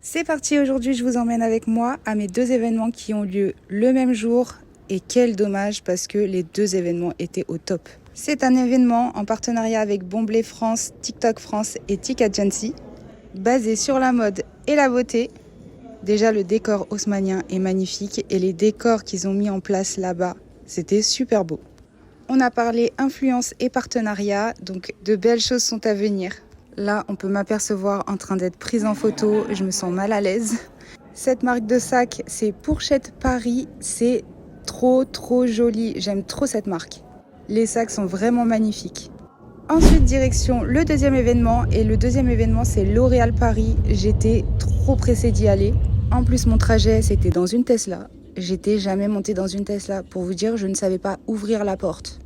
C'est parti, aujourd'hui je vous emmène avec moi à mes deux événements qui ont lieu le même jour. Et quel dommage parce que les deux événements étaient au top. C'est un événement en partenariat avec Bomblé France, TikTok France et Tic Agency, basé sur la mode et la beauté. Déjà le décor haussmannien est magnifique et les décors qu'ils ont mis en place là-bas, c'était super beau. On a parlé influence et partenariat, donc de belles choses sont à venir. Là, on peut m'apercevoir en train d'être prise en photo, je me sens mal à l'aise. Cette marque de sac, c'est Pourchette Paris, c'est trop joli, j'aime trop cette marque. Les sacs sont vraiment magnifiques. Ensuite, direction le deuxième événement, et le deuxième événement, c'est L'Oréal Paris. J'étais trop pressée d'y aller. En plus, mon trajet, c'était dans une Tesla. J'étais jamais montée dans une Tesla. Pour vous dire, je ne savais pas ouvrir la porte.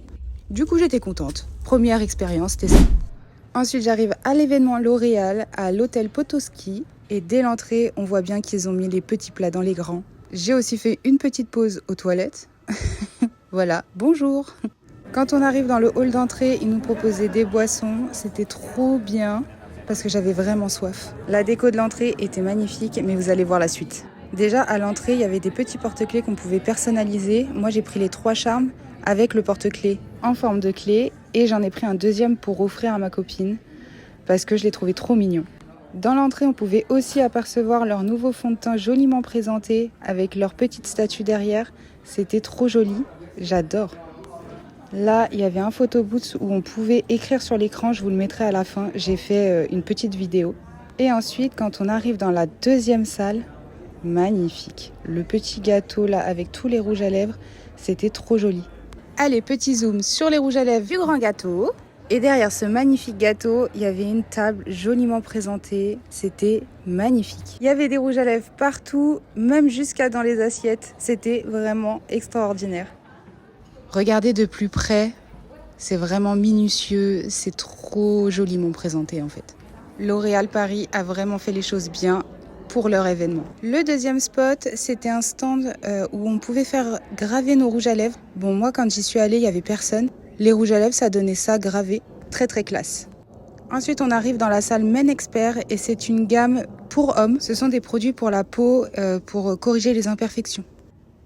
Du coup, j'étais contente. Première expérience, c'était ça. Ensuite, j'arrive à l'événement L'Oréal, à l'hôtel Potoski. Et dès l'entrée, on voit bien qu'ils ont mis les petits plats dans les grands. J'ai aussi fait une petite pause aux toilettes. Voilà, bonjour. Quand on arrive dans le hall d'entrée, ils nous proposaient des boissons. C'était trop bien parce que j'avais vraiment soif. La déco de l'entrée était magnifique, mais vous allez voir la suite. Déjà, à l'entrée, il y avait des petits porte-clés qu'on pouvait personnaliser. Moi, j'ai pris les 3 charmes avec le porte-clés en forme de clé. Et j'en ai pris un deuxième pour offrir à ma copine parce que je l'ai trouvé trop mignon. Dans l'entrée, on pouvait aussi apercevoir leur nouveau fond de teint joliment présenté avec leur petite statue derrière. C'était trop joli, j'adore. Là, il y avait un photo booth où on pouvait écrire sur l'écran, je vous le mettrai à la fin. J'ai fait une petite vidéo. Et ensuite, quand on arrive dans la deuxième salle, magnifique. Le petit gâteau là avec tous les rouges à lèvres, c'était trop joli. Allez, petit zoom sur les rouges à lèvres du grand gâteau. Et derrière ce magnifique gâteau, il y avait une table joliment présentée. C'était magnifique. Il y avait des rouges à lèvres partout, même jusqu'à dans les assiettes. C'était vraiment extraordinaire. Regardez de plus près, c'est vraiment minutieux, c'est trop joliment présenté en fait. L'Oréal Paris a vraiment fait les choses bien pour leur événement. Le deuxième spot, c'était un stand où on pouvait faire graver nos rouges à lèvres. Bon, moi quand j'y suis allée, il n'y avait personne. Les rouges à lèvres, ça donnait ça gravé, très classe. Ensuite, on arrive dans la salle Men Expert et c'est une gamme pour hommes. Ce sont des produits pour la peau, pour corriger les imperfections.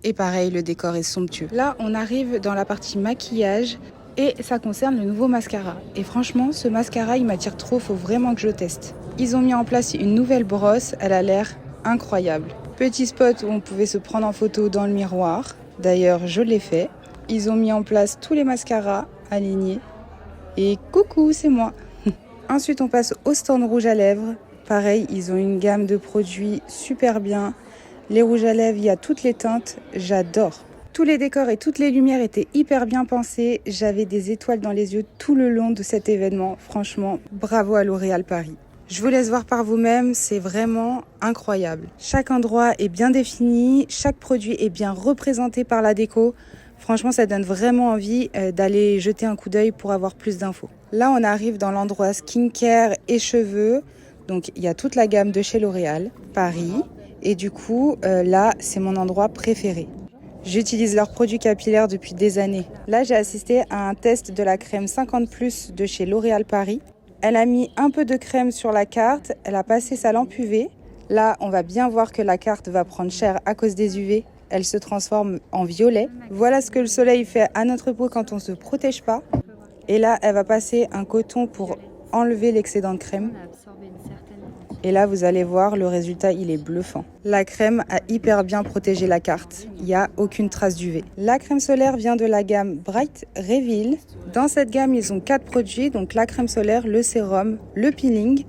Et pareil, le décor est somptueux. Là, on arrive dans la partie maquillage et ça concerne le nouveau mascara. Et franchement, ce mascara, il m'attire trop, faut vraiment que je le teste. Ils ont mis en place une nouvelle brosse, elle a l'air incroyable. Petit spot où on pouvait se prendre en photo dans le miroir. D'ailleurs, je l'ai fait. Ils ont mis en place tous les mascaras alignés. Et coucou, c'est moi. Ensuite, on passe au stand rouge à lèvres. Pareil, ils ont une gamme de produits super bien. Les rouges à lèvres, il y a toutes les teintes. J'adore. Tous les décors et toutes les lumières étaient hyper bien pensés. J'avais des étoiles dans les yeux tout le long de cet événement. Franchement, bravo à L'Oréal Paris. Je vous laisse voir par vous-même, c'est vraiment incroyable. Chaque endroit est bien défini, chaque produit est bien représenté par la déco. Franchement, ça donne vraiment envie d'aller jeter un coup d'œil pour avoir plus d'infos. Là, on arrive dans l'endroit skincare et cheveux. Donc, il y a toute la gamme de chez L'Oréal, Paris. Et du coup, là, c'est mon endroit préféré. J'utilise leurs produits capillaires depuis des années. Là, j'ai assisté à un test de la crème 50+, de chez L'Oréal Paris. Elle a mis un peu de crème sur la carte. Elle a passé sa lampe UV. Là, on va bien voir que la carte va prendre cher à cause des UV. Elle se transforme en violet. Voilà ce que le soleil fait à notre peau quand on ne se protège pas. Et là, elle va passer un coton pour enlever l'excédent de crème. Et là, vous allez voir, le résultat, il est bluffant. La crème a hyper bien protégé la carte. Il n'y a aucune trace d'UV. La crème solaire vient de la gamme Bright Reveal. Dans cette gamme, ils ont 4 produits. Donc la crème solaire, le sérum, le peeling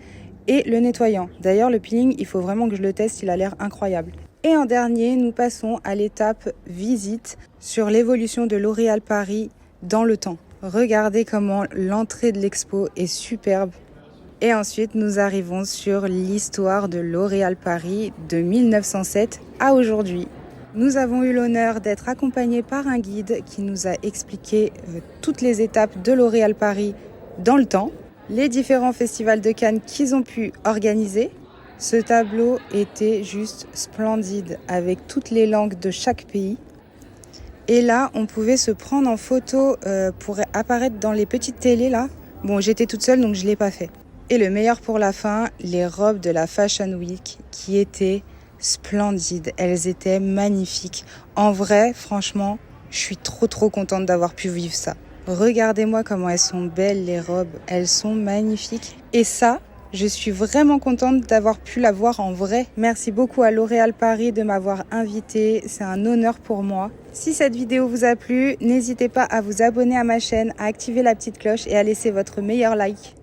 et le nettoyant. D'ailleurs, le peeling, il faut vraiment que je le teste. Il a l'air incroyable. Et en dernier, nous passons à l'étape visite sur l'évolution de L'Oréal Paris dans le temps. Regardez comment l'entrée de l'expo est superbe. Et ensuite, nous arrivons sur l'histoire de L'Oréal Paris de 1907 à aujourd'hui. Nous avons eu l'honneur d'être accompagnés par un guide qui nous a expliqué toutes les étapes de L'Oréal Paris dans le temps, les différents festivals de Cannes qu'ils ont pu organiser. Ce tableau était juste splendide avec toutes les langues de chaque pays. Et là, on pouvait se prendre en photo pour apparaître dans les petites télés là. Bon, j'étais toute seule donc je ne l'ai pas fait. Et le meilleur pour la fin, les robes de la Fashion Week qui étaient splendides. Elles étaient magnifiques. En vrai, franchement, je suis trop contente d'avoir pu vivre ça. Regardez-moi comment elles sont belles les robes. Elles sont magnifiques. Et ça, je suis vraiment contente d'avoir pu la voir en vrai. Merci beaucoup à L'Oréal Paris de m'avoir invitée. C'est un honneur pour moi. Si cette vidéo vous a plu, n'hésitez pas à vous abonner à ma chaîne, à activer la petite cloche et à laisser votre meilleur like.